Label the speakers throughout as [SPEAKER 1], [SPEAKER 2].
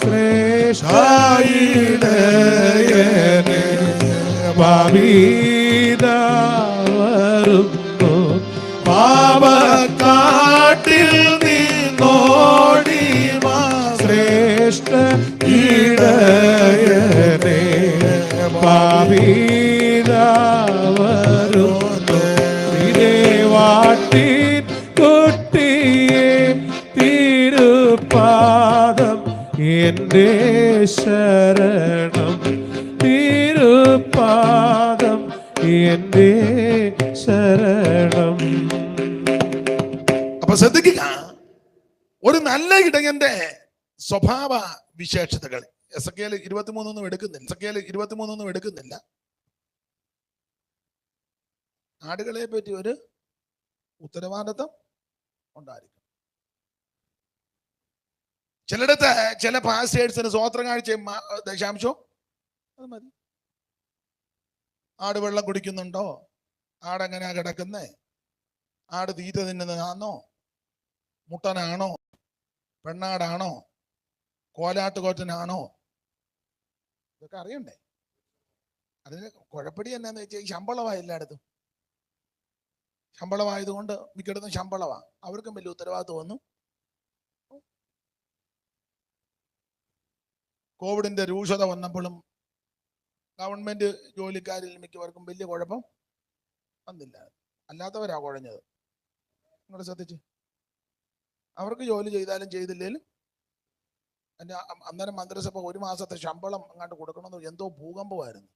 [SPEAKER 1] ശ്രേഷ്ഠയിടയനെ ഭാവിതാ വരുന്നു. പാപക്കാട്ടിൽ നിന്നോടി ശ്രേഷ്ഠ ഇടയനെ ഭാവിതാ വരുന്നു. വാട്ടി കുട്ടിയെ തിരുപ്പാദം എൻ്റെ ശരണം. തിരുപ്പാദം എൻ്റെ ശരണം.
[SPEAKER 2] അപ്പൊ ശ്രദ്ധിക്കുക, ഒരു നല്ല ഇടയന്റെ സ്വഭാവ വിശേഷതകൾ എസെക്കിയേൽ 23 എടുക്കുന്നില്ല. ആടുകളെ പറ്റി ഒരു ഉത്തരവാദിത്വം ഉണ്ടായിരിക്കും. ചിലയിടത്ത് ചില പാസ്റ്റേഴ്സിന് സ്വോത്രം കാഴ്ചയും ദശാംശവും അത് മതി. ആട് വെള്ളം കുടിക്കുന്നുണ്ടോ? ആടെങ്ങനെയാ കിടക്കുന്നേ? ആട് തീറ്റ തിന്നുന്നതാണോ? മുട്ടനാണോ? പെണ്ണാടാണോ? കോലാട്ടുകോറ്റനാണോ? ഇതൊക്കെ അറിയണ്ടേ? അതിന് കുഴപ്പടി എന്നാന്ന് വെച്ചാൽ ശമ്പളമായി എല്ലായിടത്തും. ശമ്പളമായതുകൊണ്ട് മിക്കയിടത്തും ശമ്പളമാണ്. അവർക്കും വലിയ ഉത്തരവാദിത്വം വന്നു. കോവിഡിന്റെ രൂക്ഷത വന്നപ്പോഴും ഗവൺമെന്റ് ജോലിക്കാരിൽ മിക്കവർക്കും വലിയ കുഴപ്പം വന്നില്ല. അല്ലാത്തവരാ കുഴഞ്ഞത്. നിങ്ങൾ ശ്രദ്ധിച്ച്, അവർക്ക് ജോലി ചെയ്താലും ചെയ്തില്ലേലും അന്നേരം മന്ത്രിസഭ 1 മാസത്തെ ശമ്പളം അങ്ങോട്ട് കൊടുക്കണമെന്ന് എന്തോ ഭൂകമ്പമായിരുന്നു.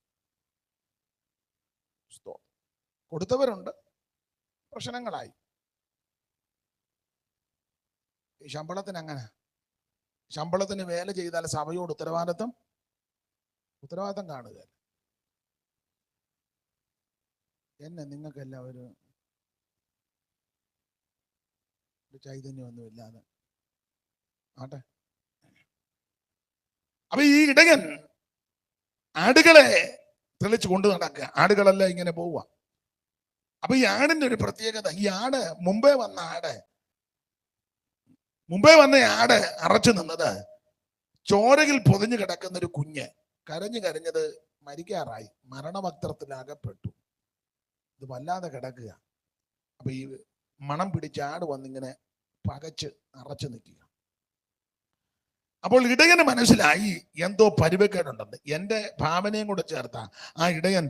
[SPEAKER 2] കൊടുത്തവരുണ്ട്, പ്രശ്നങ്ങളായി. ഈ ശമ്പളത്തിന് അങ്ങനെ, ശമ്പളത്തിന് വേല ചെയ്താൽ സഭയോട് ഉത്തരവാദിത്തം കാണുക. എന്നെ നിങ്ങൾക്കെല്ലാം ഒരു ചൈതന്യമൊന്നുമില്ലാതെ ആട്ടെ. അപ്പൊ ഈ ഇടയൻ ആടുകളെ തെളിച്ച് കൊണ്ടു നടക്കുക. ആടുകളല്ല ഇങ്ങനെ പോവുക. അപ്പൊ ഈ ആടിന്റെ ഒരു പ്രത്യേകത, ഈ ആട് മുമ്പേ വന്ന ആട് അറച്ചു നിന്നത് ചോരയിൽ പൊതിഞ്ഞു കിടക്കുന്ന ഒരു കുഞ്ഞ് കരഞ്ഞത് മരിക്കാറായി, മരണവക്ത്രത്തിൽ അകപ്പെട്ടു. ഇത് വല്ലാതെ കിടക്കുക. അപ്പൊ ഈ മണം പിടിച്ച ആട് വന്നിങ്ങനെ പകച്ച് അറച്ചു നിൽക്കുക. അപ്പോൾ ഇടയന് മനസ്സിലായി എന്തോ പരുവക്കേടുണ്ടെന്ന്. എൻ്റെ ഭാവനയും കൂടെ ചേർത്ത ആ ഇടയൻ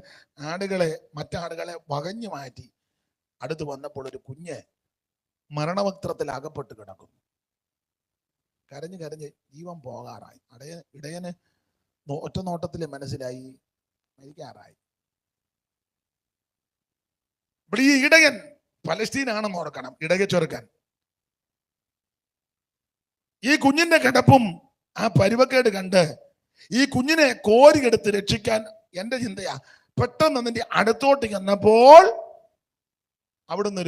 [SPEAKER 2] മറ്റാടുകളെ വകഞ്ഞു മാറ്റി അടുത്ത് വന്നപ്പോൾ ഒരു കുഞ്ഞ് മരണവക്ത്രത്തിൽ അകപ്പെട്ട് കിടക്കുന്നു. കരഞ്ഞ് ജീവൻ പോകാറായി. ഇടയന് ഒറ്റ നോട്ടത്തിൽ മനസ്സിലായി മരിക്കാറായി. ഇവിടെ ഈ ഇടയൻ പലസ്തീനാണെന്ന് ഓർക്കണം. ഇടയ ചെറുക്കൻ ഈ കുഞ്ഞിന്റെ കിടപ്പും ആ പരുവക്കേട് കണ്ട് ഈ കുഞ്ഞിനെ കോരിയെടുത്ത് രക്ഷിക്കാൻ എന്റെ ചിന്തയാ. പെട്ടെന്ന് അതിന്റെ അടുത്തോട്ട് ചെന്നപ്പോൾ അവിടുന്ന്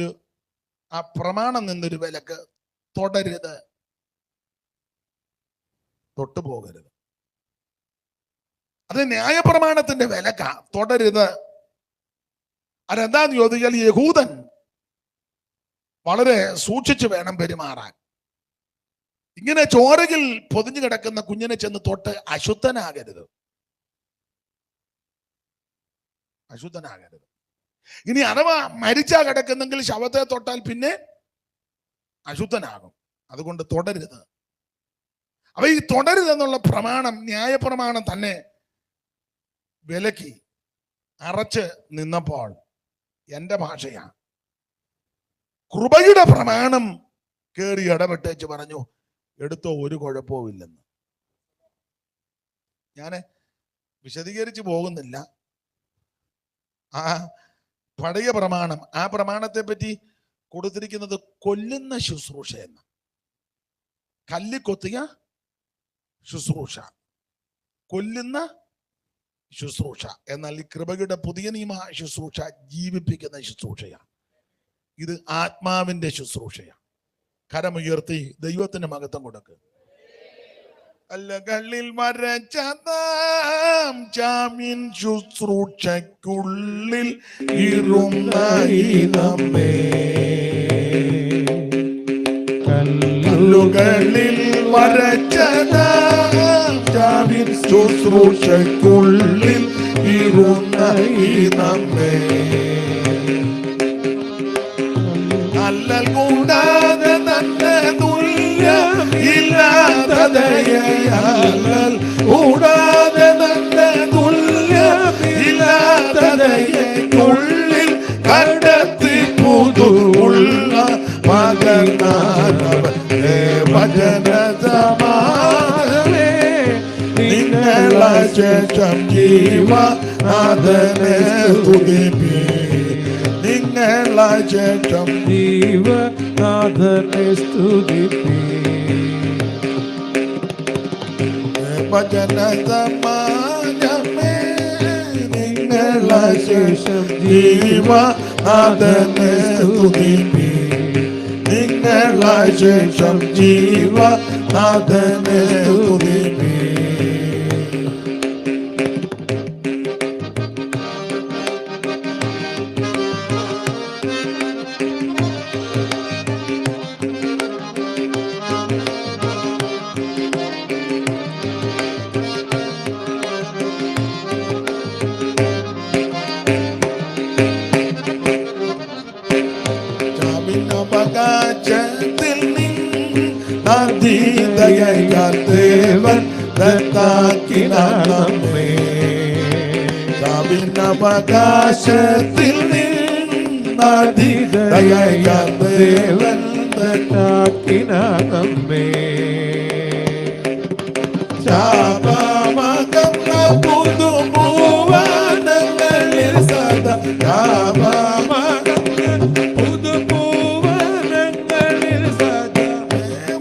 [SPEAKER 2] ആ പ്രമാണം നിന്നൊരു വിലക്ക്, തൊടരുത്, തൊട്ടുപോകരുത്. അത് ന്യായപ്രമാണത്തിന്റെ വിലക്ക, തൊടരുത്. അതെന്താന്ന് ചോദിച്ചാൽ യഹൂദൻ വളരെ സൂക്ഷിച്ചു വേണം പെരുമാറാൻ. ഇങ്ങനെ ചോരയിൽ പൊതിഞ്ഞു കിടക്കുന്ന കുഞ്ഞിനെ ചെന്ന് തൊട്ട് അശുദ്ധനാകരുത്. ഇനി അഥവാ മരിച്ചാ കിടക്കുന്നെങ്കിൽ ശവത്തെ തൊട്ടാൽ പിന്നെ അശുദ്ധനാകും. അതുകൊണ്ട് തൊടരുത്. അപ്പൊ ഈ തൊടരുതെന്നുള്ള പ്രമാണം, ന്യായപ്രമാണം തന്നെ വിലക്കി അറച്ച് നിന്നപ്പോൾ എന്റെ ഭാഷയാ, കൃപയുടെ പ്രമാണം കേറി ഇടപെട്ടേച്ച് പറഞ്ഞു, എടുത്തോ, ഒരു കുഴപ്പവും ഇല്ലെന്ന്. ഞാൻ വിശദീകരിച്ച് പോകുന്നില്ല. ആ പഴയ പ്രമാണം, ആ പ്രമാണത്തെ പറ്റി കൊടുത്തിരിക്കുന്നത് കൊല്ലുന്ന ശുശ്രൂഷ എന്ന, കല്ലിക്കൊത്തിയ ശുശ്രൂഷ, കൊല്ലുന്ന ശുശ്രൂഷ. എന്നാൽ ഈ കൃപയുടെ പുതിയ നിയമ ശുശ്രൂഷ ജീവിപ്പിക്കുന്ന ശുശ്രൂഷയാണ്. ഇത് ആത്മാവിന്റെ ശുശ്രൂഷയാണ്. കരമുയർത്തി ദൈവത്തിന് മഹത്വം കൊടുക്കുക. അല്ലകളിൽ മരച്ചതാം ജാമീൻ ശുശ്രൂഷയ്ക്കുള്ളിൽ ഇരുന്നേ, കല്ലുകളിൽ മരച്ചതാം ശുശ്രൂഷയ്ക്കുള്ളിൽ ഇരുന്ന ഈ നമ്മെ അല്ലൽ കൂടാതെ തന്നെ തുല്യം ഇല്ലാത്തതയല്ലൽ കൂടാതെ തന്നെ തുല്യം ഇല്ലാത്തതയുള്ളിൽ കണ്ടെത്തി പുതുള്ള പകർന്നവൻ വചനസമാനമേ നിങ്ങള ശേഷം ജീവനാഥനെ സ്തുതിപ്പി നിങ്ങള ശേഷം
[SPEAKER 1] ജീവനാഥനെ സ്തുതിപ്പി
[SPEAKER 2] വചനസമാനമേ നിങ്ങള ശേഷം ജീവനാഥനെ സ്തുതിപ്പി നിങ്ങള ശേഷം ജീവനാഥനെ സ്തുതിപ്പി അവകാശത്തിൽ നിന്നീതയാൽ ദേവൻ ദത്താക്കിനാമേ അവകാശത്തിൽ നിന്നീതയാൽ ദേവൻ
[SPEAKER 1] ദത്താക്കിനാമേ
[SPEAKER 2] ശാപമകം പുതുഭുവനങ്ങളിൽ സദാ ശാപമകം
[SPEAKER 1] പുതുഭുവനങ്ങളിൽ സദാ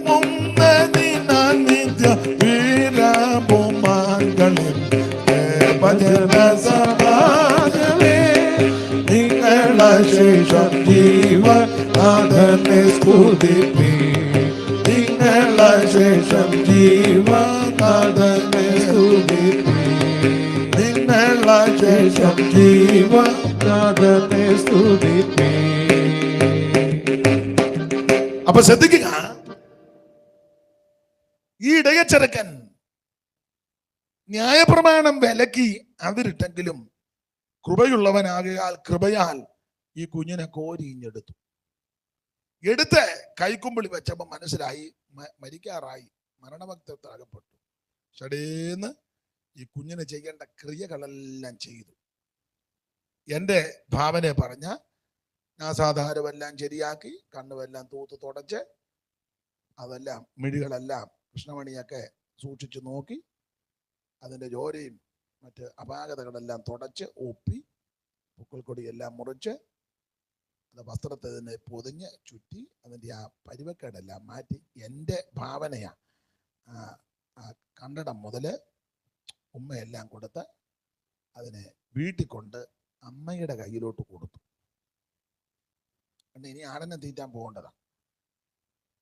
[SPEAKER 2] മുന്നതിനാൽ നിത്യ വീരഭൂമാകളിൽ ഭജന സമാനമേ നിങ്ങള ശേഷം ജീവനാഥനെ സ്തുതിപ്പി നിങ്ങള ശേഷം ജീവനാഥനെ സ്തുതിപ്പി നിങ്ങള ശേഷം ജീവനാഥനെ സ്തുതിപ്പി. അപ്പൊ ശ്രദ്ധിക്കുക, ഈ ഇടയച്ചെറുക്കൻ ന്യായപ്രമാണം വിലക്കി അതിരിട്ടെങ്കിലും കൃപയുള്ളവനാകയാൽ കൃപയാൽ ഈ കുഞ്ഞിനെ കോരിഞ്ഞെടുത്തു. എടുത്ത് കൈക്കുമ്പിളി വെച്ചപ്പോ മനസ്സിലായി മരിക്കാറായി, മരണഭക്തത്തിൽ അകപ്പെട്ടു. ഷടേന്ന് ഈ കുഞ്ഞിന് ചെയ്യേണ്ട ക്രിയകളെല്ലാം ചെയ്തു. എൻ്റെ ഭാവനെ പറഞ്ഞ നാസാധാരമെല്ലാം ശരിയാക്കി, കണ്ണുമെല്ലാം തൂത്ത് തുടച്ച്, അതെല്ലാം മിഴികളെല്ലാം കൃഷ്ണമണിയൊക്കെ സൂക്ഷിച്ചു നോക്കി, അതിൻ്റെ ജോരയും മറ്റ് അപാകതകളെല്ലാം തുടച്ച് ഒപ്പി, പൂക്കൾക്കൊടിയെല്ലാം മുറിച്ച്, അത് വസ്ത്രത്തെ തന്നെ പൊതിഞ്ഞ് ചുറ്റി, അതിൻ്റെ ആ പരുവക്കേടെല്ലാം മാറ്റി. എൻ്റെ ഭാവനയാ ആ കണ്ടടം മുതൽ ഉമ്മയെല്ലാം കൊടുത്ത് അതിനെ വീട്ടിൽ കൊണ്ട് അമ്മയുടെ കയ്യിലോട്ട് കൊടുത്തു. ഇനി ആടനെ തീറ്റാൻ പോകേണ്ടതാണ്.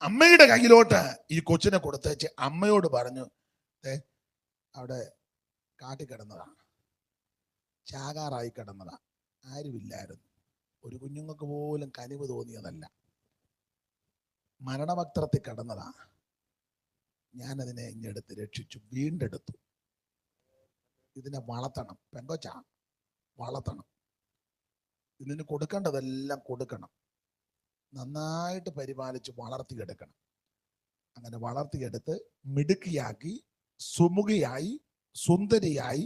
[SPEAKER 2] അമ്മയുടെ കയ്യിലോട്ട് ഈ കൊച്ചിനെ കൊടുത്തേച്ച് അമ്മയോട് പറഞ്ഞു, അവിടെ കാട്ടിക്കിടന്നതാണ്, ചാകാറായി കിടന്നതാണ്, ആരുമില്ലായിരുന്നു, ഒരു കുഞ്ഞുങ്ങൾക്ക് പോലും കനിവ് തോന്നിയതല്ല, മരണവക്ത്രത്തിൽ കിടന്നതാ, ഞാനതിനെ ഇങ്ങെടുത്ത് രക്ഷിച്ചു, വീണ്ടെടുത്തു. ഇതിനെ വളർത്തണം, പെങ്കൊച്ചാ വളർത്തണം, ഇതിന് കൊടുക്കേണ്ടതെല്ലാം കൊടുക്കണം, നന്നായിട്ട് പരിപാലിച്ച് വളർത്തിയെടുക്കണം. അങ്ങനെ വളർത്തിയെടുത്ത് മിടുക്കിയാക്കി, സുമുഖിയായി, സുന്ദരിയായി,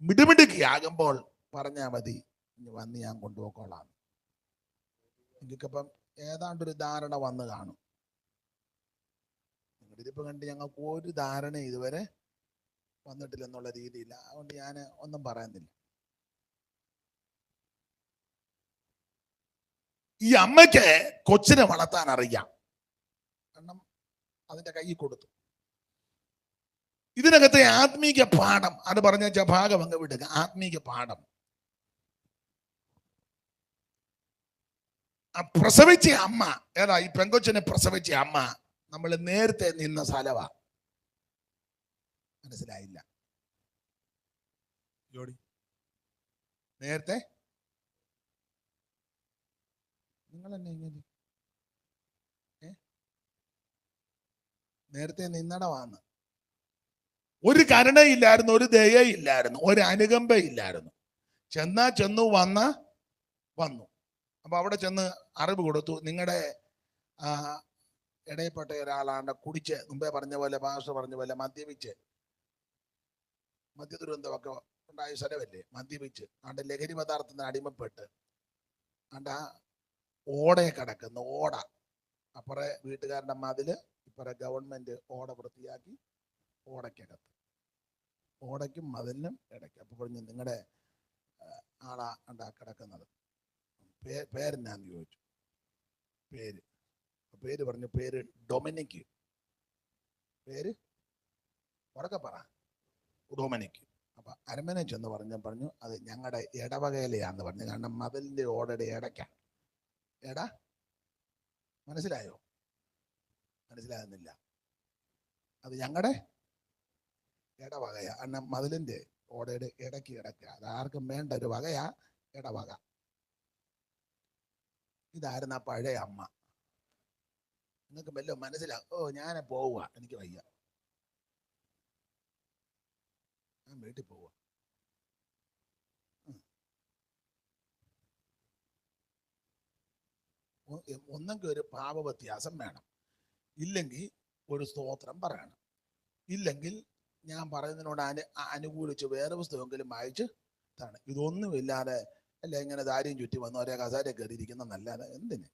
[SPEAKER 2] മിടുമിടുക്കിയാകുമ്പോൾ പറഞ്ഞാൽ മതി, ഇനി വന്ന് ഞാൻ കൊണ്ടുപോയിക്കോളാം. എനിക്കിപ്പം ഏതാണ്ടൊരു ധാരണ വന്ന് കാണും. ഇതിപ്പോ കണ്ട് ഞങ്ങൾക്ക് ഒരു ധാരണ ഇതുവരെ വന്നിട്ടില്ലെന്നുള്ള രീതിയില്ല. അതുകൊണ്ട് ഞാൻ ഒന്നും പറയുന്നില്ല. ഈ അമ്മയ്ക്ക് കൊച്ചിനെ വളർത്താൻ അറിയാം, കാരണം അതിന്റെ കൈ കൊടുത്തു. ഇതിനകത്തെ ആത്മീക പാഠം അത് പറഞ്ഞ ഭാഗം അങ്ങ് വിടുക. ആത്മീക പാഠം, പ്രസവിച്ച അമ്മ ഏതാ? ഈ പെങ്കൊച്ചിനെ പ്രസവിച്ച അമ്മ നമ്മൾ നേരത്തെ നിന്ന സ്ഥലവാ. മനസ്സിലായില്ല? ജോഡി നേരത്തെ നിങ്ങൾ തന്നെ ഇങ്ങനെ നേരത്തെ നിന്നടവാന്ന് ഒരു കരുണയില്ലായിരുന്നു, ഒരു ദയയില്ലായിരുന്നു, ഒരു അനുകമ്പയില്ലായിരുന്നു. ചെന്നാ ചെന്നു, വന്നു. അപ്പൊ അവിടെ ചെന്ന് അറിവ് കൊടുത്തു. നിങ്ങളുടെ ഇടയിൽപ്പെട്ട ഒരാളാണ്ട് കുടിച്ച്, മുമ്പേ പറഞ്ഞ പോലെ, പാസ്റ്റർ പറഞ്ഞ പോലെ മദ്യപിച്ച്, മദ്യദുരന്തമൊക്കെ ഉണ്ടായ സ്ഥലമല്ലേ, മദ്യപിച്ച് ആണ്ട് ലഹരി പദാർത്ഥത്തിന് അടിമപ്പെട്ട് ആണ്ട് ആ ഓടയെ കിടക്കുന്ന ഓട, അപ്പുറേ വീട്ടുകാരുടെ മതില്, ഇപ്പുറേ ഗവൺമെന്റ് ഓട വൃത്തിയാക്കി ഓടയ്ക്കകത്ത്, ഓടയ്ക്കും മതിലിനും ഇടയ്ക്ക്. അപ്പൊ പറഞ്ഞു നിങ്ങളുടെ ആളാ ഉണ്ടാ കിടക്കുന്നത്, പേരെന്നാന്ന് ചോദിച്ചു. പേര് പറഞ്ഞു, പേര് ഡൊമിനിക്. പേര് ഉറക്കെ പറ, ഡൊമിനിക്. അപ്പൊ അരമനെ ചെന്ന് പറഞ്ഞു അത് ഞങ്ങളുടെ ഇടവകയിലെയാന്ന് പറഞ്ഞു. കാരണം മതിലിന്റെ ഓടയുടെ ഇടയ്ക്കാണ്. എടാ മനസ്സിലായോ? മനസ്സിലാകുന്നില്ല. അത് ഞങ്ങളുടെ ഇടവകയാ. കാരണം മതിലിന്റെ ഓടയുടെ ഇടയ്ക്ക് കിടക്കുക. അത് ആർക്കും വേണ്ട ഒരു വകയാ, ഇടവക. ഇതായിരുന്നു ആ പഴയ അമ്മ. നിങ്ങൾക്ക് വല്ലതും മനസ്സിലാവും? ഓ ഞാൻ പോവുക, എനിക്ക് വയ്യ, ഞാൻ വീട്ടിൽ പോവുക. ഒന്നെങ്കിൽ ഒരു പാപ വ്യത്യാസം വേണം, ഇല്ലെങ്കിൽ ഒരു സ്തോത്രം പറയണം, ഇല്ലെങ്കിൽ ഞാൻ പറയുന്നതിനോട് അനുകൂലിച്ച് വേറെ പുസ്തകമെങ്കിലും വായിച്ച് താണ്. ഇതൊന്നുമില്ലാതെ അല്ല ഇങ്ങനെ ദാരിയും ചുറ്റി വന്ന് ഒരേ കസാര കയറിയിരിക്കുന്ന നല്ലത് എന്തിന്?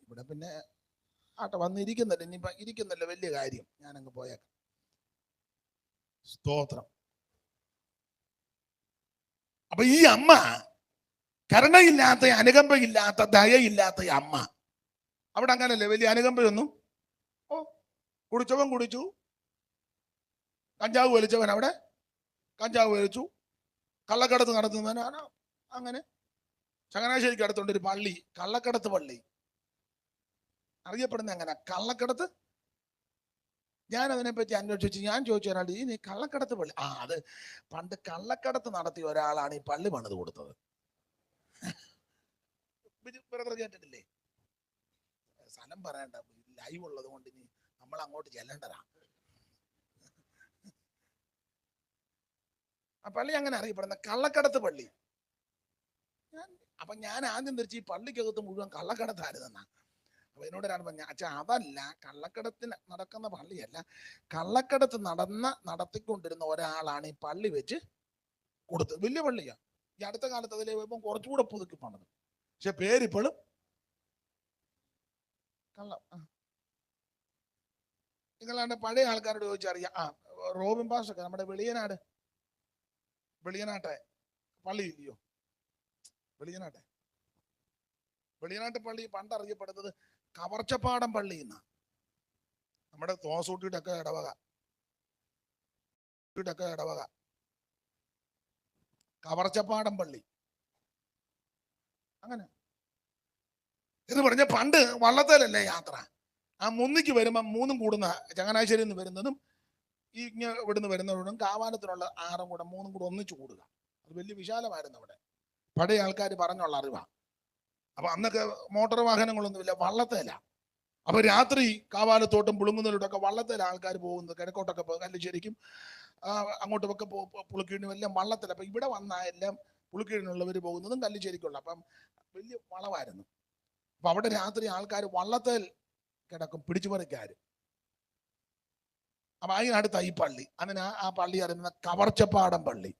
[SPEAKER 2] ഇവിടെ പിന്നെ ആട്ടെ വന്നിരിക്കുന്നില്ല, ഇനിയിപ്പോ ഇരിക്കുന്നില്ല, വലിയ കാര്യം, ഞാനങ്ങ് പോയേക്കാം. സ്തോത്രം. അപ്പൊ ഈ അമ്മ കരുണയില്ലാത്ത, അനുകമ്പയില്ലാത്ത, ദയയില്ലാത്ത അമ്മ. അവിടെ അങ്ങനല്ലേ, വലിയ അനുകമ്പയൊന്നും. ഓ കുടിച്ചവൻ കുടിച്ചു, കഞ്ചാവ് വലിച്ചവൻ അവിടെ കഞ്ചാവ് വലിച്ചു, കള്ളക്കടത്ത് നടത്തുന്നവനാണ് അങ്ങനെ. ചങ്ങനാശ്ശേരിക്ക് അടുത്തുണ്ട് ഒരു പള്ളി, കള്ളക്കടത്ത് പള്ളി, അറിയപ്പെടുന്ന അങ്ങനെ കള്ളക്കടത്ത്. ഞാൻ അതിനെപ്പറ്റി അന്വേഷിച്ചു. ഞാൻ ചോദിച്ചു ഒരാൾ, ഈ നീ കള്ളക്കടത്ത് പള്ളി, അത് പണ്ട് കള്ളക്കടത്ത് നടത്തിയ ഒരാളാണ് ഈ പള്ളി പണിത് കൊടുത്തത്. ബ്രദർ കേട്ടിട്ടില്ലേ? സ്ഥലം പറയണ്ട, ലൈവ് ഉള്ളത് കൊണ്ട് ഇനി നമ്മൾ അങ്ങോട്ട് ചെല്ലേണ്ടതാ. ആ പള്ളി അങ്ങനെ അറിയപ്പെടുന്ന കള്ളക്കടത്ത് പള്ളി. അപ്പൊ ഞാൻ ആദ്യം ധരിച്ച് ഈ പള്ളിക്കകത്ത് മുഴുവൻ കള്ളക്കടത്തായിരുന്നെന്നാ. അപ്പൊ എന്നോട് ഒരാൾ പറഞ്ഞു, അച്ഛാ അതല്ല, കള്ളക്കടത്തിന് നടക്കുന്ന പള്ളിയല്ല, കള്ളക്കടത്ത് നടത്തിക്കൊണ്ടിരുന്ന ഒരാളാണ് ഈ പള്ളി വെച്ച് കൊടുത്തത്. വലിയ പള്ളിയാ. ഈ അടുത്ത കാലത്ത് അതിലെ ഇപ്പം കുറച്ചുകൂടെ പുതുക്കി പണിത്. പക്ഷെ പേരിപ്പോഴും കള്ളം. നിങ്ങളാണ്ട് പഴയ ആൾക്കാരോട് ചോദിച്ചറിയാം. റോബിൻ പാസ്റ്റൊക്കെ നമ്മുടെ വെളിയനാട്ടെ പള്ളി ഇല്ലയോ? വെളിയനാട്ടെ പള്ളി പണ്ട് അറിയപ്പെടുന്നത് കവർച്ചപ്പാടം പള്ളി എന്നാ. നമ്മുടെ തോസൂട്ടിയുടെ ഒക്കെ ഇടവക കവർച്ചപ്പാടം പള്ളി അങ്ങനെ എന്ന് പറഞ്ഞ പണ്ട് വള്ളത്തേലല്ലേ യാത്ര. ആ മുന്നിക്ക് വരുമ്പം മൂന്നും കൂടുന്ന, ചങ്ങനാശ്ശേരിയിൽ നിന്ന് വരുന്നതും ഈ ഇവിടുന്ന് വരുന്നവരോടും കാവാലത്തിനുള്ള ആറും കൂടെ മൂന്നും കൂടെ ഒന്നിച്ചു കൂടുക. അത് വലിയ വിശാലമായിരുന്നു അവിടെ. പഴയ ആൾക്കാർ പറഞ്ഞുള്ള അറിവാ. അപ്പൊ അന്നൊക്കെ മോട്ടോർ വാഹനങ്ങളൊന്നുമില്ല, വള്ളത്തേല. അപ്പൊ രാത്രി കാവാലത്തോട്ടും പുളുങ്ങുന്നതിലോട്ടൊക്കെ വള്ളത്തേല ആൾക്കാർ പോകുന്നത്. കിഴക്കോട്ടൊക്കെ കല്ലിശ്ശേരിക്കും അങ്ങോട്ടുമൊക്കെ പുളിക്കീഴിനും എല്ലാം വള്ളത്തില. അപ്പൊ ഇവിടെ വന്ന എല്ലാം പുളിക്കീഴിനുള്ളവർ പോകുന്നതും കല്ലിശ്ശേരിക്കുള്ള. അപ്പം വലിയ വളവായിരുന്നു. അപ്പൊ അവിടെ രാത്രി ആൾക്കാർ വള്ളത്തേൽ കിടക്കും, പിടിച്ചുപറിക്കാര്. അപ്പൊ അതിനടുത്ത ഈ പള്ളി, അതിന് ആ പള്ളി അറിയുന്ന കവർച്ചപ്പാടം പള്ളി.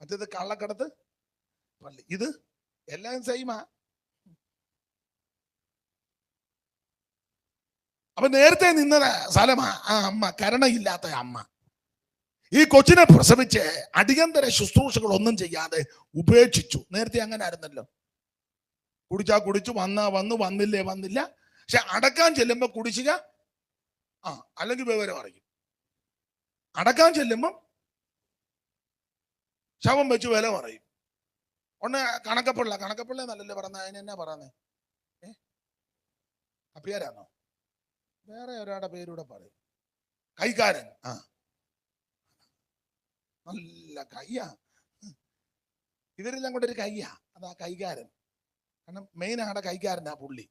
[SPEAKER 2] മറ്റേത് കള്ളക്കടത്ത് പള്ളി. ഇത് എല്ലാം സെയിമാ. അപ്പൊ നേരത്തെ നിന്ന സ്ഥലമാ ആ അമ്മ, കരുണയില്ലാത്ത അമ്മ. ഈ കൊച്ചിനെ പ്രസവിച്ച് അടിയന്തര ശുശ്രൂഷകൾ ഒന്നും ചെയ്യാതെ ഉപേക്ഷിച്ചു. നേരത്തെ അങ്ങനെ ആയിരുന്നല്ലോ. കുടിച്ചാ കുടിച്ചു, വന്നു, വന്നില്ല. പക്ഷെ അടക്കാൻ ചെല്ലുമ്പോ കുടിശ്ശിക അല്ലെങ്കിൽ വിവരം അറിയും. അടക്കാൻ ചെല്ലുമ്പം ശവം വെച്ച് വില പറയും. ഒന്ന് കണക്കപ്പിള്ള എന്നല്ലല്ലേ പറഞ്ഞ, അതിനെന്നാ പറയുന്നേ? അപ്പിയാരാന്നോ? വേറെ ഒരാളുടെ പേരൂടെ പറയും. കൈക്കാരൻ. നല്ല കയ്യാ. ഇവരെല്ലാം കൂടെ ഒരു കയ്യാ, അതാ കൈകാരൻ. കാരണം മെയിൻ ആടെ കൈകാരനാ പുള്ളി.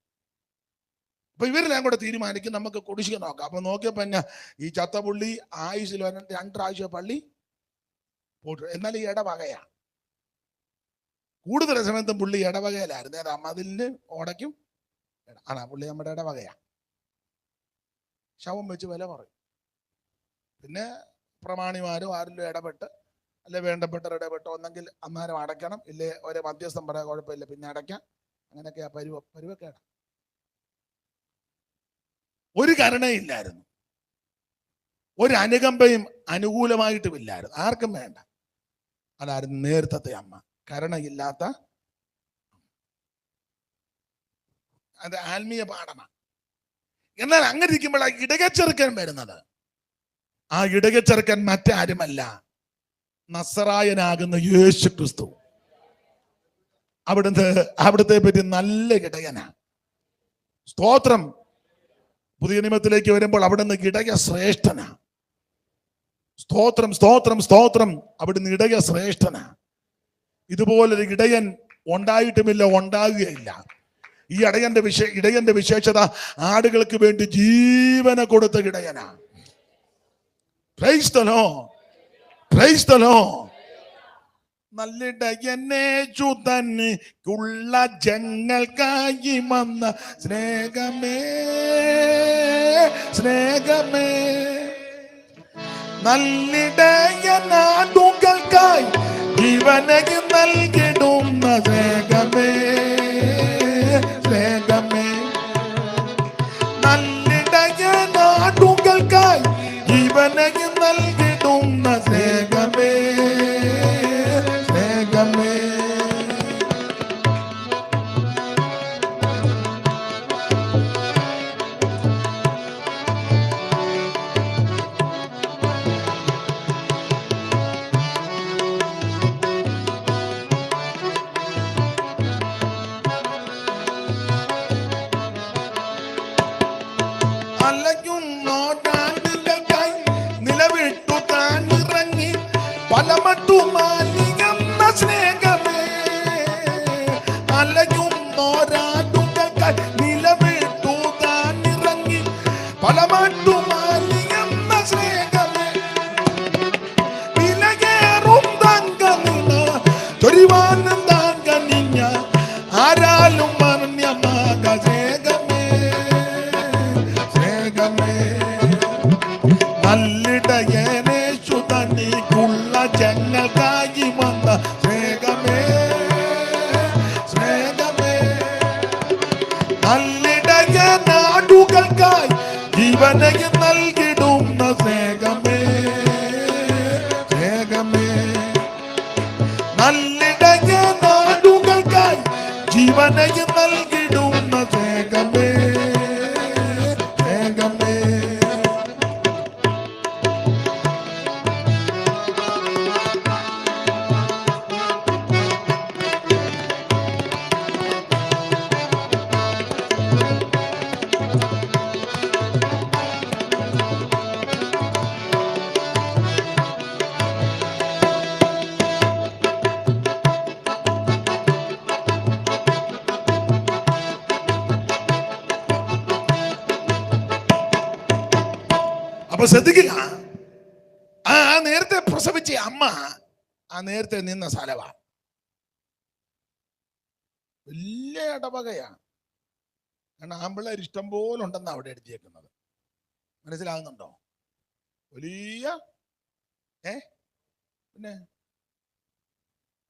[SPEAKER 2] അപ്പൊ ഇവരെല്ലാം കൂടെ തീരുമാനിക്കും നമുക്ക് കുടിശ്ശിക നോക്കാം. അപ്പൊ നോക്കിയപ്പോ എന്നാ ഈ ചത്ത പുള്ളി ആയുസിൽ 2 പ്രാവശ്യം പള്ളി പോട്ടു. എന്നാൽ ഈ ഇടവകയാ കൂടുതൽ സമയത്തും പുള്ളി ഇടവകയിലായിരുന്നു. ഏതാ മതിലിന് ഓടയ്ക്കും ആണാ പുള്ളി നമ്മുടെ ഇടവകയാ. ശവം വെച്ച് വില പറയും. പിന്നെ പ്രമാണിമാരും ആരിലും ഇടപെട്ട് അല്ലെ വേണ്ടപ്പെട്ടവർ ഇടപെട്ട് ഒന്നെങ്കിൽ അന്നേരം അടയ്ക്കണം, ഇല്ലേ ഒരു മധ്യസ്ഥം പറയാൻ കുഴപ്പമില്ല പിന്നെ അടയ്ക്കാം. അങ്ങനെയൊക്കെ ആ പരുവക്കേട. ഒരു കരുണയില്ലായിരുന്നു, ഒരു അനുകമ്പയും അനുകൂലമായിട്ടുമില്ലായിരുന്നു, ആർക്കും വേണ്ട. അതായിരുന്നു നേരത്തെ അമ്മ, കരുണയില്ലാത്ത. അത് ആത്മീയ പാഠമാണ്. എന്നാൽ അങ്ങനെ ഇരിക്കുമ്പോഴാണ് ഇടകച്ചെറുക്കൻ വരുന്നത്. ആ ഇടകച്ചെറുക്കൻ മറ്റാരുമല്ല, നസറായനാകുന്ന യേശു ക്രിസ്തു. അവിടുത്തെ പറ്റി നല്ല ഇടയനാ. സ്തോത്രം. പുതിയ നിയമത്തിലേക്ക് വരുമ്പോൾ അവിടുന്ന് ഇടയ ശ്രേഷ്ഠനാ. സ്തോത്രം സ്തോത്രം സ്തോത്രം. അവിടുന്ന് ഇടയ ശ്രേഷ്ഠനാ. ഇതുപോലൊരു ഇടയൻ ഉണ്ടായിട്ടുമില്ല, ഉണ്ടാകുകയില്ല. ഈ ഇടയന്റെ വിശേഷത ആടുകൾക്ക് വേണ്ടി ജീവനെ കൊടുത്ത ഇടയനാ. Praise the lord, praise the lord. നല്ലിടയനേശു തനിക്കുള്ള ജങ്ങൾക്കായി വന്ന സ്നേഹമേ, സ്നേഹമേ. നല്ലിടയനാടുകൾക്കായി ജീവനക്ക് നൽകിടുന്ന സ്നേഹമേ, സ്നേഹമേ. നല്ലിടയനാടുകൾക്കായി ജീവനക്ക് നൽകിടുന്ന സ്നേഹമേ, സ്നേഹമേ. അലയുന്നോടാടുകൾക്കായി നിലവിട്ടു താനിറങ്ങി പലമട്ടുമാലിയെന്ന സ്നേഹമേ. അലയുന്നോരാടുകൾക്കായി നിലവിട്ടു താനിറങ്ങി പലമട്ടുമാലിയെന്ന സ്നേഹമേ. വിലയേറും തങ്കനില ചൊരിവാനും താങ്കനിഞ്ഞ ആരാലും മന്യമാക സ്നേഹമേ, സ്നേഹമേ. നല്ലിടയനേശു തനിക്കുള്ള ജങ്ങൾക്കായി വന്ന സ്നേഹമേ, സ്നേഹമേ. നല്ലിടയനാടുകൾക്കായി ജീവനക്ക് നൽകിടുന്ന സ്നേഹമേ, സ്നേഹമേ. നല്ലിടയനാടുകൾക്കായി ജീവനക്ക് നൽകിടുന്ന സ്നേഹമേ, സ്നേഹമേ. അപ്പൊ ശ്രദ്ധിക്കുക, ആ നേരത്തെ പ്രസവിച്ച അമ്മ ആ നേരത്തെ നിന്ന സ്ഥലവാ. വലിയ ഇടവകയാണ്. കാരണം ആമ്പിള്ളേർ ഇഷ്ടം പോലെ ഉണ്ടെന്ന് അവിടെ എഴുതിയേക്കുന്നത്. മനസ്സിലാകുന്നുണ്ടോ? വലിയ പിന്നെ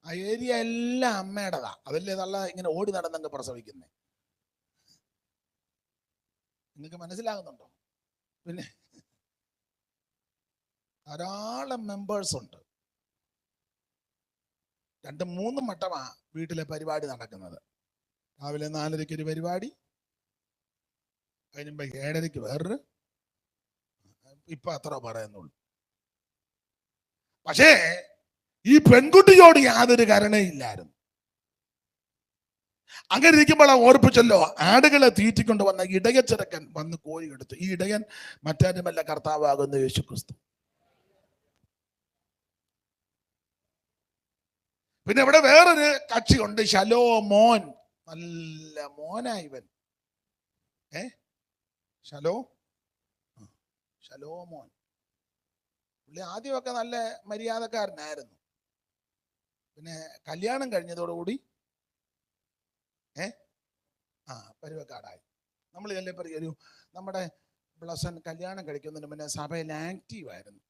[SPEAKER 2] ആ ഏരിയ എല്ലാം അമ്മയുടേതാ. അതല്ലേ നല്ല ഇങ്ങനെ ഓടി നടന്നങ്ങ് പ്രസവിക്കുന്നേ. നിങ്ങൾക്ക് മനസ്സിലാകുന്നുണ്ടോ? പിന്നെ ധാരാളം മെമ്പേഴ്സ് ഉണ്ട്. 2-3 മട്ടമാ വീട്ടിലെ പരിപാടി നടക്കുന്നത്. രാവിലെ 4:30 ഒരു പരിപാടി, അതിനുമ്പോ 7:30 വേറൊരു. ഇപ്പൊ അത്ര പറയുന്നുള്ളൂ. പക്ഷേ ഈ പെൺകുട്ടിയോട് യാതൊരു കരുണയില്ലായിരുന്നു. അങ്ങനെ ഇരിക്കുമ്പോൾ ഓർപ്പിച്ചല്ലോ, ആടുകളെ തീറ്റിക്കൊണ്ട് വന്ന ഇടയച്ചെറുക്കൻ വന്ന് കോഴി എടുത്തു. ഈ ഇടയൻ മറ്റാരുമല്ല, കർത്താവാകുന്ന യേശു ക്രിസ്തു. പിന്നെ ഇവിടെ വേറൊരു കക്ഷിയുണ്ട്, ശലോമോൻ. നല്ല മോനാ ഇവൻ. ശലോമോൻ. പുള്ളി ആദ്യമൊക്കെ നല്ല മര്യാദക്കാരനായിരുന്നു. പിന്നെ കല്യാണം കഴിഞ്ഞതോടുകൂടി പരുവക്കാടായി. നമ്മൾ ഇതല്ലേ പറയൊരു നമ്മുടെ ബ്ലസൻ കല്യാണം കഴിക്കുന്നതിന് മുന്നേ സഭയിൽ ആക്റ്റീവായിരുന്നു.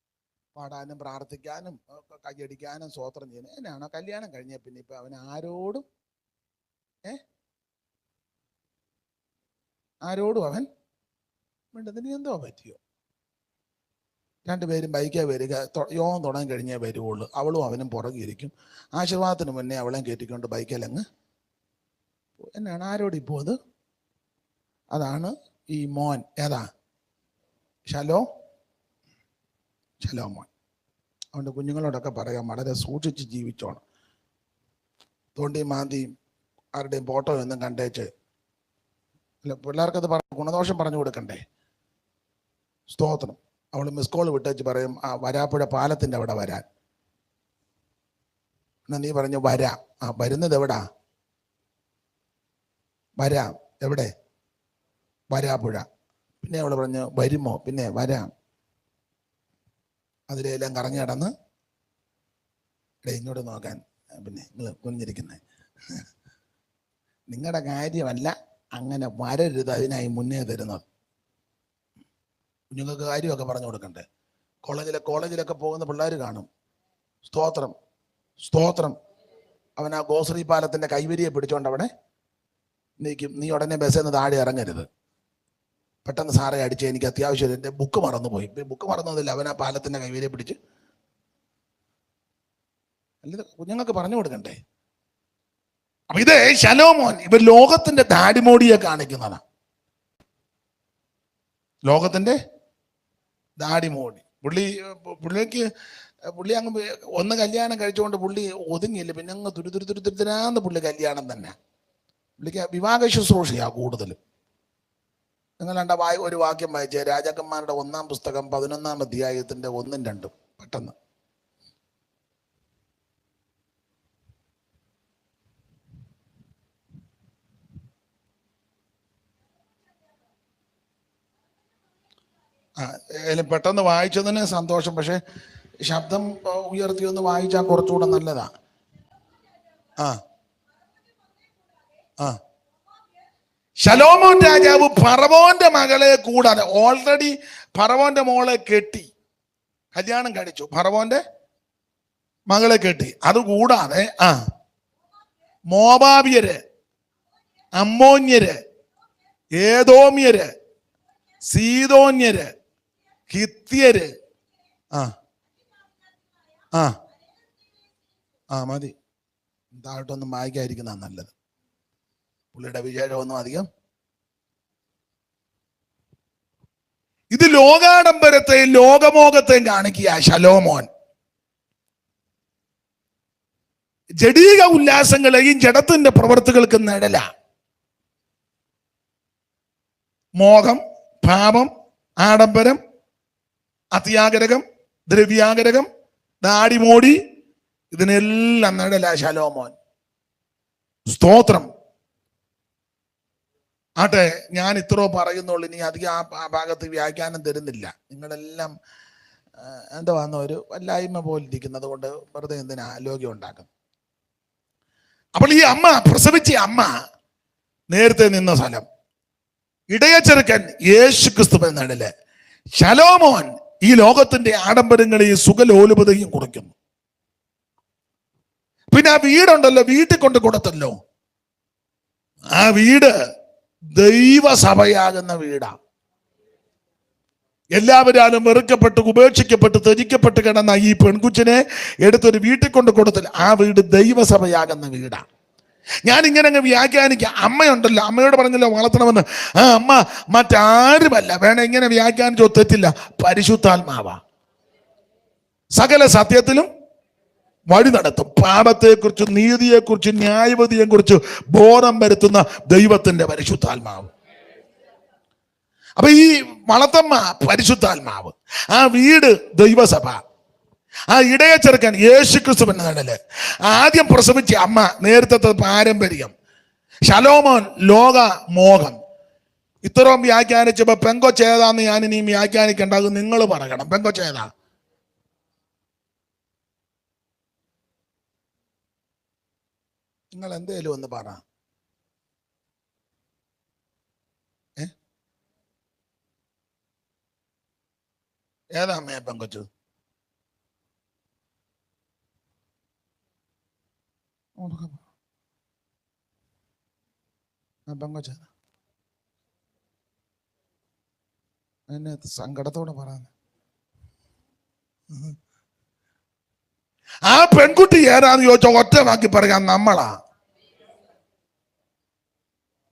[SPEAKER 2] പാടാനും പ്രാർത്ഥിക്കാനും കൈയടിക്കാനും സ്വോത്രം ചെയ്യുന്നത്. എന്നാണോ കല്യാണം കഴിഞ്ഞ പിന്നെ ഇപ്പൊ അവൻ ആരോടും അവൻ വേണ്ടതിന് എന്തോ പറ്റിയോ. രണ്ടുപേരും ബൈക്കേ വരിക, യോഗം തുടങ്ങി കഴിഞ്ഞേ വരുവുള്ളൂ. അവളും അവനും പുറകിരിക്കും. ആശീർവാദത്തിന് മുന്നേ അവളെയും കയറ്റിക്കൊണ്ട് ബൈക്കിലങ്ങ്. എന്നാണ് ആരോടിപ്പോ അത്? അതാണ് ഈ മോൻ. ഏതാ? ശലോമോൻ. അതുകൊണ്ട് കുഞ്ഞുങ്ങളോടൊക്കെ പറയാം, വളരെ സൂക്ഷിച്ച് ജീവിച്ചോണം. തോണ്ടിയും മാന്തിയും ആരുടെയും ഫോട്ടോ ഒന്നും കണ്ടേച്ച് അല്ല, പിള്ളേർക്കത് ഗുണദോഷം പറഞ്ഞു കൊടുക്കണ്ടേ. സ്തോത്രം. അവൾ മിസ് കോൾ വിട്ടേച്ച് പറയും വരാപ്പുഴ പാലത്തിൻ്റെ അവിടെ വരാൻ. എന്നാ നീ പറഞ്ഞു വരാം. വരുന്നത് എവിടാ? വരാം. എവിടെ? വരാപ്പുഴ. പിന്നെ അവൾ പറഞ്ഞു വരുമോ? പിന്നെ വരാം. അതിലെല്ലാം കറങ്ങി നടന്ന് ഇങ്ങോട്ട് നോക്കാൻ. പിന്നെ നിങ്ങൾ കുഞ്ഞിരിക്കുന്നേ, നിങ്ങളുടെ കാര്യമല്ല, അങ്ങനെ വരരുത്, അതിനായി മുന്നേ തരുന്നത്. കുഞ്ഞുങ്ങൾക്ക് കാര്യമൊക്കെ പറഞ്ഞു കൊടുക്കണ്ടേ. കോളേജിലൊക്കെ പോകുന്ന പിള്ളേർ കാണും. സ്തോത്രം. അവൻ ആ ഗോശ്രീ പാലത്തിന്റെ കൈവരിയെ പിടിച്ചോണ്ട് അവിടെ നീക്കും. നീ ഉടനെ ബസ്സിൽ നിന്ന് താഴെ ഇറങ്ങരുത്. പെട്ടെന്ന് സാറെ അടിച്ച് എനിക്ക് അത്യാവശ്യം എൻ്റെ ബുക്ക് മറന്നുപോയി. ബുക്ക് മറന്നതില്ല, അവൻ ആ പാലത്തിന്റെ കൈവരിയെ പിടിച്ച്. അല്ല, കുഞ്ഞുങ്ങൾക്ക് പറഞ്ഞു കൊടുക്കണ്ടേ. അപ്പൊ ഇത് ശലോമോൻ. ഇവർ ലോകത്തിന്റെ ദാടിമോടിയെ കാണിക്കുന്നതാണ്. ലോകത്തിന്റെ ദാടിമോടി. പുള്ളി അങ്ങ് ഒന്ന് കല്യാണം കഴിച്ചുകൊണ്ട് പുള്ളി ഒതുങ്ങിയില്ല. പിന്നെ അങ്ങ് തുരുതുരാന്ന് പുള്ളി കല്യാണം തന്നെ. പുള്ളിക്ക് വിവാഹ ശുശ്രൂഷയാ കൂടുതലും. നിങ്ങൾ ഒരു വാക്യം വായിച്ചേ. രാജാക്കന്മാരുടെ 1-ാം പുസ്തകം 11-ാം അധ്യായത്തിന്റെ 1ഉം 2ഉം പെട്ടെന്ന്. പെട്ടെന്ന് വായിച്ചതിന് സന്തോഷം. പക്ഷെ ശബ്ദം ഉയർത്തി ഒന്ന് വായിച്ചാൽ കുറച്ചുകൂടെ നല്ലതാ. ശലോമോൻ രാജാവ് ഫറവോന്റെ മകളെ കൂടാതെ ഓൾറെഡി ഫറവോന്റെ മോളെ കെട്ടി, കല്യാണം കഴിച്ചു, ഫറവോന്റെ മകളെ കെട്ടി. അതുകൂടാതെ മോവാബ്യര്, അമ്മോന്യര്, ഏദോമ്യര്, സീദോന്യര്, ഹിത്യര്. മതി, താഴോട്ടൊന്നും വായിക്കാതിരിക്കുന്ന നല്ലത്. പുള്ളിയുടെ വിശേഷമൊന്നും അധികം. ഇത് ലോകാഡംബരത്തെയും ലോകമോഹത്തെയും കാണിക്കുക ശലോമോൻ. ജഡീക ഉല്ലാസങ്ങളെയും ജഡത്തിന്റെ പ്രവൃത്തികൾക്ക് നിഴല. മോഹം, പാപം, ആഡംബരം, അത്യാഗ്രഹം, ദ്രവ്യാഗ്രഹം, ദാടിമോടി, ഇതിനെല്ലാം നിഴല ശലോമോൻ. സ്തോത്രം. ആട്ടെ, ഞാൻ ഇത്രോ പറയുന്നുള്ളൂ. ഇനി അധികം ആ ഭാഗത്ത് വ്യാഖ്യാനം തരുന്നില്ല. നിങ്ങളെല്ലാം എന്താന്ന് ഒരു വല്ലായ്മ പോലെ ഇരിക്കുന്നത് കൊണ്ട് വെറുതെ എന്തിനാ ആലോക്യം ഉണ്ടാക്കും. അപ്പോൾ ഈ അമ്മ പ്രസവിച്ച അമ്മ നേരത്തെ നിന്ന സ്ഥലം ഇടയച്ചെറുക്കൻ യേശുക്രിസ്തു എന്നല്ലേ. ശലോമോൻ ഈ ലോകത്തിന്റെ ആഡംബരങ്ങളെയും സുഖലോലുപതയും കുറയ്ക്കുന്നു. പിന്നെ ആ വീടുണ്ടല്ലോ, വീട്ടിൽ കൊണ്ട് കൊടുത്തല്ലോ. ആ വീട് ദൈവസഭയാകുന്ന വീടാ. എല്ലാവരും വെറുക്കപ്പെട്ട് ഉപേക്ഷിക്കപ്പെട്ട് ത്യജിക്കപ്പെട്ട് കിടന്ന ഈ പെൺകുച്ചിനെ എടുത്തൊരു വീട്ടിൽ കൊണ്ട് കൊടുത്തില്ല. ആ വീട് ദൈവസഭയാകുന്ന വീടാ. ഞാൻ ഇങ്ങനെ അങ്ങ് വ്യാഖ്യാനിക്കാം. അമ്മയുണ്ടല്ലോ, അമ്മയോട് പറഞ്ഞല്ലോ വളർത്തണമെന്ന്. ആ അമ്മ മറ്റാരുമല്ല, വേണം ഇങ്ങനെ വ്യാഖ്യാനിച്ചോ തെറ്റില്ല, പരിശുദ്ധാത്മാവാ. സകല സത്യത്തിലും വഴി നടത്തും. പാപത്തെക്കുറിച്ച്, നീതിയെക്കുറിച്ച്, ന്യായവതിയെക്കുറിച്ച് ബോധം വരുത്തുന്ന ദൈവത്തിന്റെ പരിശുദ്ധാത്മാവ്. അപ്പൊ ഈ വളർത്തമ്മ പരിശുദ്ധാത്മാവ്, ആ വീട് ദൈവസഭ, ആ ഇടയച്ചെറുക്കൻ യേശുക്രിസ്തു എന്നതല്ലേ. ആദ്യം പ്രസവിച്ച അമ്മ നേരത്തെ പാരമ്പര്യം. ശലോമോൻ ലോക മോഹം. ഇത്രയും വ്യാഖ്യാനിച്ചപ്പോ പെങ്കൊച്ചേതാന്ന് ഞാൻ ഇനി വ്യാഖ്യാനിക്കേണ്ടത് നിങ്ങൾ പറയണം. പെങ്കൊച്ചേതാ? നിങ്ങൾ എന്തേലും ഒന്ന് പറ. ഏതാ അമ്മേ പെങ്കൊച്ചു? പെങ്കൊച്ച എന്നെ സങ്കടത്തോടെ പറയാൻ. ആ പെൺകുട്ടി ഏതാന്ന് ചോദിച്ച ഒറ്റ വാക്കി പറയാം, നമ്മളാ.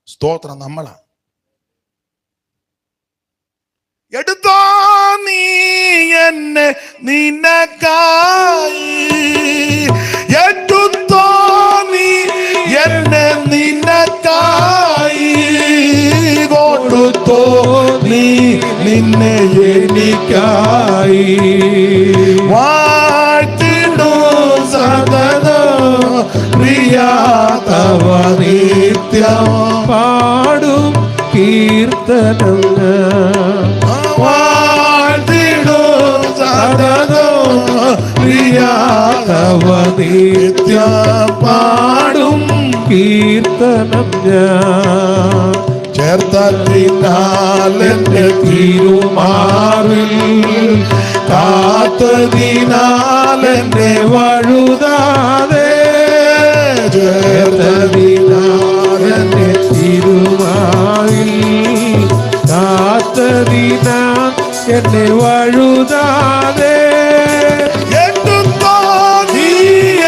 [SPEAKER 2] സ്തോത്രം, നമ്മളാ. എടുത്തോ നീ എന്നെ നിനക്കായി, എടുത്തോ നീ എന്നെ നിനക്കായി, കൊടുത്തോ നീ നിന്നെ എനിക്കായി. വാഴ്ത്തിടൂ സദാ പ്രിയാ തവ നിത്യം,
[SPEAKER 1] പാടും കീർത്തനം
[SPEAKER 2] വാഴ്ത്തിടൂ സദാ പ്രിയാ തവ നിത്യം, പാടും
[SPEAKER 1] കീർത്തനം ഞാൻ.
[SPEAKER 2] ചേർത്തതിനാൽ എന്റെ തിരുമാറിൽ, കാത്തതിനാൽ എന്നെ വഴുതാതെ, ചേർത്തതിനാൽ എന്നെ
[SPEAKER 1] തിരുവായിൽ കാത്തതിനാൽ എന്നെ വഴുതാതെ,
[SPEAKER 2] എടുത്തോ നീ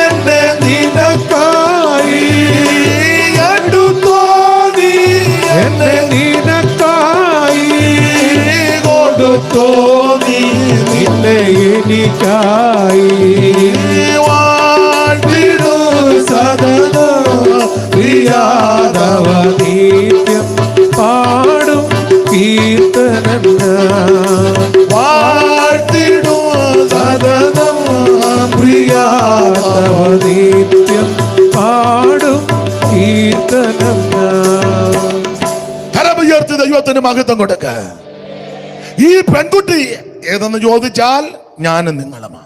[SPEAKER 2] എന്നെ നിനക്കായി, എടുത്തോ നീ
[SPEAKER 1] എന്നെ നിനക്കായി,
[SPEAKER 2] കൊടുത്തോ നീ
[SPEAKER 1] നിന്നെ എനിക്കായി.
[SPEAKER 2] വാഴ്ത്തിടൂ സദാ പ്രിയാ തവ
[SPEAKER 1] നിത്യം പാടും കീർത്തനം ഞാൻ.
[SPEAKER 2] വാഴ്ത്തിടൂ സദാ പ്രിയാ
[SPEAKER 1] തവ നിത്യം പാടും കീർത്തനം ഞാൻ.
[SPEAKER 2] കരമുയർത്തി ദൈവത്തിന് മഹത്വം കൊടുക്ക. ഈ പെൺകുട്ടി ഏതെന്ന് ചോദിച്ചാൽ ഞാനും നിങ്ങളുമാ.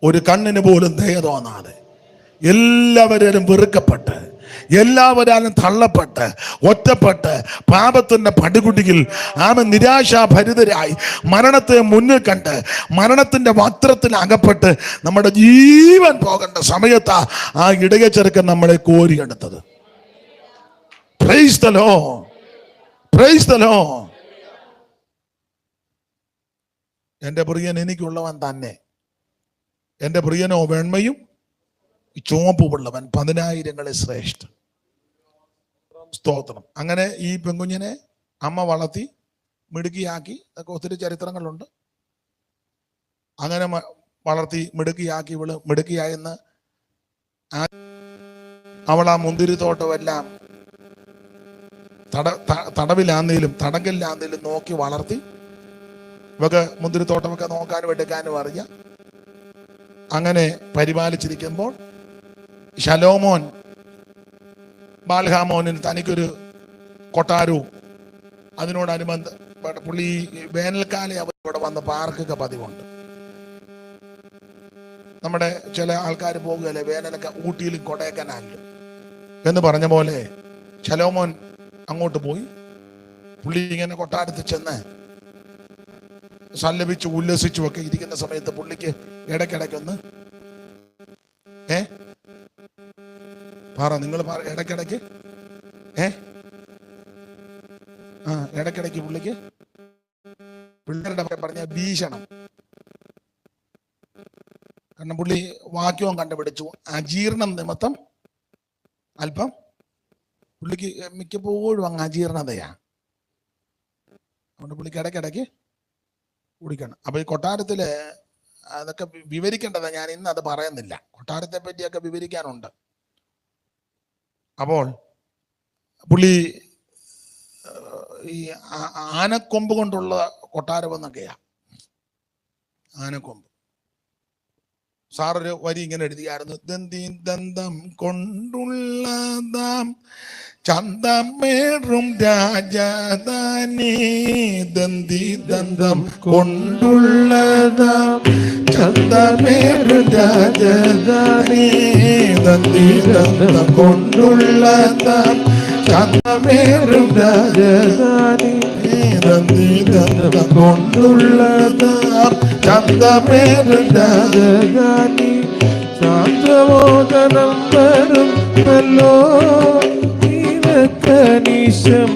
[SPEAKER 2] ഒരു കണ്ണിന് പോലും ദയ തോന്നാതെ, എല്ലാവരും വെറുക്കപ്പെട്ട്, എല്ലാവരും തള്ളപ്പെട്ട്, ഒറ്റപ്പെട്ട്, പാപത്തിന്റെ പടുകുടിയിൽ നിരാശാഭരിതരായി മരണത്തെ മുന്നിൽ കണ്ട് മരണത്തിന്റെ വസ്ത്രത്തിൽ അകപ്പെട്ട് നമ്മുടെ ജീവൻ പോകേണ്ട സമയത്താ ആ ഇടയ ചെറുക്കൻ നമ്മളെ കോരിയെടുത്തത്. Praise the lord, praise the lord. എൻ്റെ പ്രിയൻ എനിക്കുള്ളവൻ തന്നെ. എൻ്റെ പ്രിയനോ വെണ്മയും ചുവപ്പുമുള്ളവൻ, 10,000 ശ്രേഷ്ഠ. സ്തോത്രം. അങ്ങനെ ഈ പെൺകുഞ്ഞിനെ അമ്മ വളർത്തി മിടുക്കിയാക്കി. അതൊക്കെ ഒത്തിരി ചരിത്രങ്ങളുണ്ട്. അങ്ങനെ വളർത്തി മിടുക്കിയാക്കി. ഇവള് മിടുക്കിയായെന്ന് അവൾ ആ മുന്തിരിത്തോട്ടമെല്ലാം തടവിലാന്നേലും തടങ്കലിലാന്നേലും നോക്കി വളർത്തി. ഇവക്ക് മുന്തിരിത്തോട്ടമൊക്കെ നോക്കാനും എടുക്കാനും അറിയാം. അങ്ങനെ പരിപാലിച്ചിരിക്കുമ്പോൾ ശലോമോൻ ബാൽഹാമോനിന് തനിക്കൊരു കൊട്ടാരവും അതിനോടനുബന്ധ പുള്ളി വേനൽക്കാലം അവർ ഇവിടെ വന്ന് പാർക്കൊക്കെ പതിവുണ്ട്. നമ്മുടെ ചില ആൾക്കാർ പോകുകയല്ലേ വേനലൊക്കെ ഊട്ടിയിലും കൊടൈക്കനാലിലും എന്ന് പറഞ്ഞ പോലെ ശലോമോൻ അങ്ങോട്ട് പോയി. പുള്ളി ഇങ്ങനെ കൊട്ടാരത്തിൽ ചെന്ന് സല്ലപിച്ചു ഉല്ലസിച്ചു ഒക്കെ ഇരിക്കുന്ന സമയത്ത് പുള്ളിക്ക് ഇടയ്ക്കിടയ്ക്കൊന്ന് പറ നിങ്ങൾ ഇടയ്ക്കിടയ്ക്ക് ഇടയ്ക്കിടയ്ക്ക് പുള്ളിക്ക് പിള്ളേരുടെ പറഞ്ഞ ഭീഷണം. കാരണം പുള്ളി വാക്യവും കണ്ടുപിടിച്ചു. അജീർണം നിമിത്തം അല്പം പുള്ളിക്ക് മിക്കപ്പോഴും അങ്ങ് അജീർണതയാ. അതുകൊണ്ട് പുള്ളിക്ക് ഇടയ്ക്കിടയ്ക്ക് കുടിക്കണം. അപ്പൊ ഈ കൊട്ടാരത്തില് അതൊക്കെ വിവരിക്കേണ്ടതാ, ഞാൻ ഇന്ന് അത് പറയുന്നില്ല. കൊട്ടാരത്തെ പറ്റിയൊക്കെ വിവരിക്കാനുണ്ട്. അപ്പോൾ പുള്ളി ഈ ആനക്കൊമ്പ് കൊണ്ടുള്ള കൊട്ടാരം എന്നൊക്കെയാ. ആനക്കൊമ്പ്. സാറൊരു വരി ഇങ്ങനെ എഴുതിയായിരുന്നു, ദന്തി ദന്തം കൊണ്ടുള്ളതാം ചന്തമേറും രാജധാനി, ദന്തി ദന്തം കൊണ്ടുള്ളതാം ചന്തമേറും രാജധാനി, ദന്തി ദന്തം കൊണ്ടുള്ളതാം ചന്തമേറും രാജധാനി, ദന്തി ദന്തം കൊണ്ടുള്ളതാം ചന്തമേറും രാജധാനി,
[SPEAKER 1] ശാന്തമോദനം വരും നല്ലോ കനീശം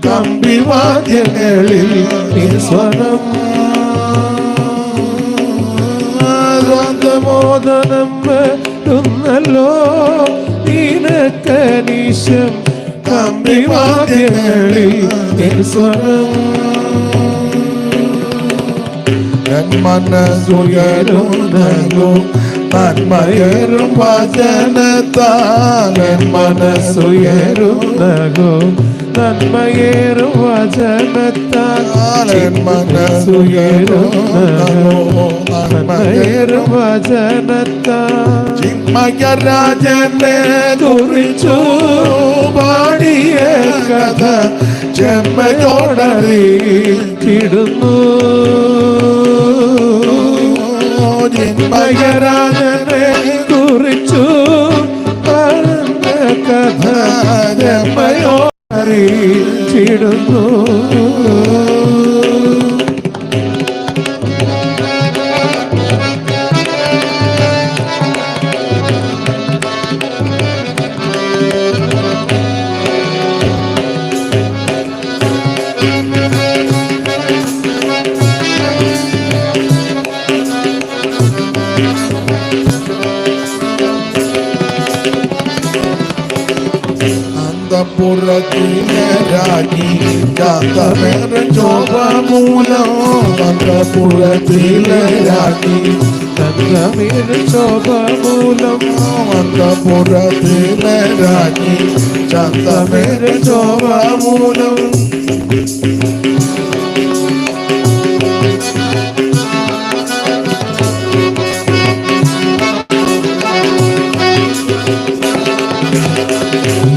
[SPEAKER 1] കമ്പിവാദ്യങ്ങളിൽ സ്വരം, ശാന്തമോദനം വരുന്നല്ലോ കനീശം കമ്പിവാദ്യങ്ങളിൽ സ്വരം,
[SPEAKER 2] മനസ്സുയരുന്നോ നന്മയേറും വചനത്താൽ,
[SPEAKER 1] മനസ്സുയരുന്നോ നന്മയേറും വചനത്താൽ, മനസ്സുയരുന്നോ നന്മയേറും വചനത്താൽ,
[SPEAKER 2] ചിന്മയരാജനെ
[SPEAKER 1] കുറിച്ചു പാടിയ കഥ ചെമ്മയോടറിയിടുന്നു, ചിന്മയരാജനെ കുറിച്ചു പറഞ്ഞ കഥ ചെമ്മയോടറിയിടുന്നു.
[SPEAKER 2] അന്തഃപുരത്തിലെ രാജ്ഞി ചാത്തമേറെ ശോഭമൂലം, അന്തഃപുരത്തിലെ രാജ്ഞി
[SPEAKER 1] തങ്കമേറെ ശോഭമൂലം,
[SPEAKER 2] അന്തഃപുരത്തിലെ രാജ്ഞി ചാത്തമേറെ ശോഭമൂലം,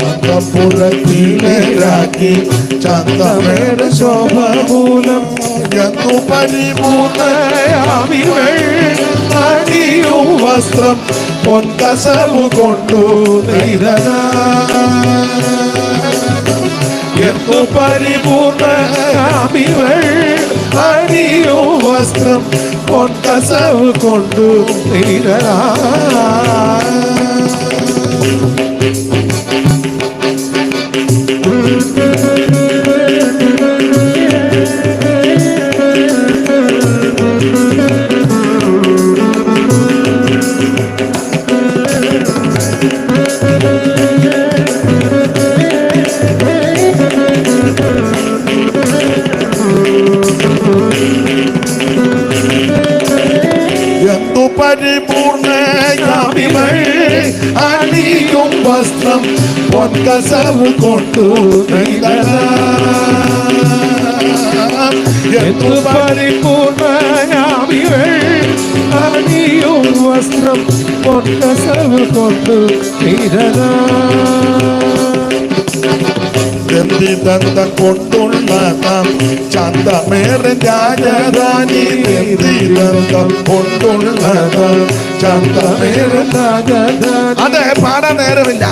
[SPEAKER 2] അന്തഃപുരത്തിലെ രാജ്ഞി ചന്തമേറെ ശോഭമൂലം, എന്നു പരിപൂർണയാമിവൾ അണിയും വസ്ത്രം പൊൻകസവു കൊണ്ടു നെയ്തതാം, എന്നു പരിപൂർണയാമിവൾ അണിയും വസ്ത്രം പൊൻകസവു കൊണ്ടു നെയ്തതാം. എന്തു പരിപൂർണയാമിവൾ അണിയും വസ്ത്രം പൊൻകസവു കൊണ്ടു നെയ്തതാം,
[SPEAKER 1] എന്തു പരിപൂർണയാമിവൾ അണിയും വസ്ത്രം പൊൻകസവു കൊണ്ടു നെയ്തതാം.
[SPEAKER 2] ദന്തി ദന്തം കൊണ്ടുള്ളതാം ചന്തമേറെ രാജധാനി, ദന്തി ദന്തം കൊണ്ടുള്ളതാം ചന്തമേറെ
[SPEAKER 1] രാജധാനി.
[SPEAKER 2] അതെ പാടാൻ നേരമില്ല.